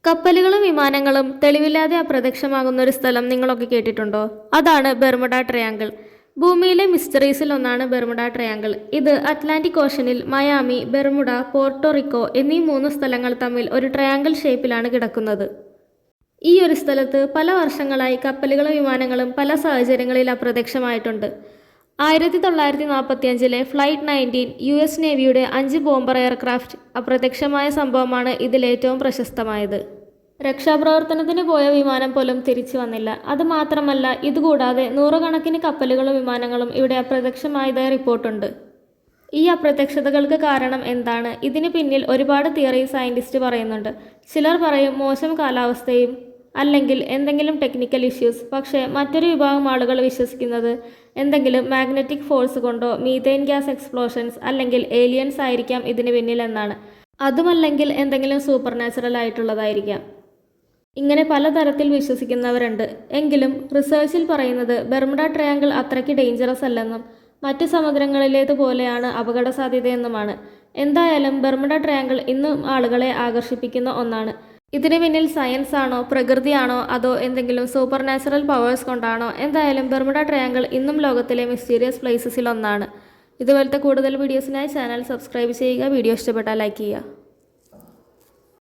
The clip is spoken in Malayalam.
കപ്പലുകളും വിമാനങ്ങളും തെളിവില്ലാതെ അപ്രത്യക്ഷമാകുന്ന ഒരു സ്ഥലം നിങ്ങളൊക്കെ കേട്ടിട്ടുണ്ടോ? അതാണ് ബെർമുഡ ട്രയാങ്കിൾ. ഭൂമിയിലെ മിസ്റ്ററീസിൽ ഒന്നാണ് ബെർമുഡ ട്രയാങ്കിൾ. ഇത് അറ്റ്ലാന്റിക് ഓഷനിൽ മയാമി, ബെർമുഡ, പോർട്ടോറിക്കോ എന്നീ 3 സ്ഥലങ്ങൾ തമ്മിൽ ഒരു ട്രയാങ്കിൾ ഷേപ്പിലാണ് കിടക്കുന്നത്. ഈ ഒരു സ്ഥലത്ത് പല വർഷങ്ങളായി കപ്പലുകളും വിമാനങ്ങളും പല സാഹചര്യങ്ങളിൽ അപ്രത്യക്ഷമായിട്ടുണ്ട്. 1945 ഫ്ലൈറ്റ് 19 US നേവിയുടെ 5 ബോംബർ എയർക്രാഫ്റ്റ് അപ്രത്യക്ഷമായ സംഭവമാണ് ഇതിലേറ്റവും പ്രശസ്തമായത്. രക്ഷാപ്രവർത്തനത്തിന് പോയ വിമാനം പോലും തിരിച്ചു വന്നില്ല. അതുമാത്രമല്ല, ഇതുകൂടാതെ നൂറുകണക്കിന് കപ്പലുകളും വിമാനങ്ങളും ഇവിടെ അപ്രത്യക്ഷമായതായി റിപ്പോർട്ടുണ്ട്. ഈ അപ്രത്യക്ഷതകൾക്ക് കാരണം എന്താണ്? ഇതിന് പിന്നിൽ ഒരുപാട് തിയറി സയന്റിസ്റ്റ് പറയുന്നുണ്ട്. ചിലർ പറയും മോശം കാലാവസ്ഥയും അല്ലെങ്കിൽ എന്തെങ്കിലും ടെക്നിക്കൽ ഇഷ്യൂസ്. പക്ഷേ മറ്റൊരു വിഭാഗം ആളുകൾ വിശ്വസിക്കുന്നത് എന്തെങ്കിലും മാഗ്നറ്റിക് ഫോഴ്സ് കൊണ്ടോ മീഥെയ്ൻ ഗ്യാസ് എക്സ്പ്ലോഷൻസ് അല്ലെങ്കിൽ ഏലിയൻസ് ആയിരിക്കാം ഇതിന് പിന്നിൽ എന്നാണ്. അതുമല്ലെങ്കിൽ എന്തെങ്കിലും സൂപ്പർ നാച്ചുറൽ ആയിട്ടുള്ളതായിരിക്കാം. ഇങ്ങനെ പലതരത്തിൽ വിശ്വസിക്കുന്നവരുണ്ട്. എങ്കിലും റിസർച്ചിൽ പറയുന്നത് ബെർമുഡ ട്രയാങ്കിൾ അത്രയ്ക്ക് ഡേഞ്ചറസ് അല്ലെന്നും മറ്റു സമുദ്രങ്ങളിലേതുപോലെയാണ് അപകട സാധ്യതയെന്നുമാണ്. എന്തായാലും ബെർമുഡ ട്രയാങ്കിൾ ഇന്നും ആളുകളെ ആകർഷിപ്പിക്കുന്ന ഒന്നാണ്. ഇതിന് പിന്നിൽ സയൻസ് ആണോ, പ്രകൃതിയാണോ, അതോ എന്തെങ്കിലും സൂപ്പർ നാച്ചുറൽ പവേഴ്സ് കൊണ്ടാണോ? എന്തായാലും ബെർമുഡ ട്രയാങ്കിൾ ഇന്നും ലോകത്തിലെ മിസ്റ്റീരിയസ് പ്ലേസസിൽ ഒന്നാണ്. ഇതുപോലത്തെ കൂടുതൽ വീഡിയോസിനായി ചാനൽ സബ്സ്ക്രൈബ് ചെയ്യുക. വീഡിയോ ഇഷ്ടപ്പെട്ടാൽ ലൈക്ക് ചെയ്യുക.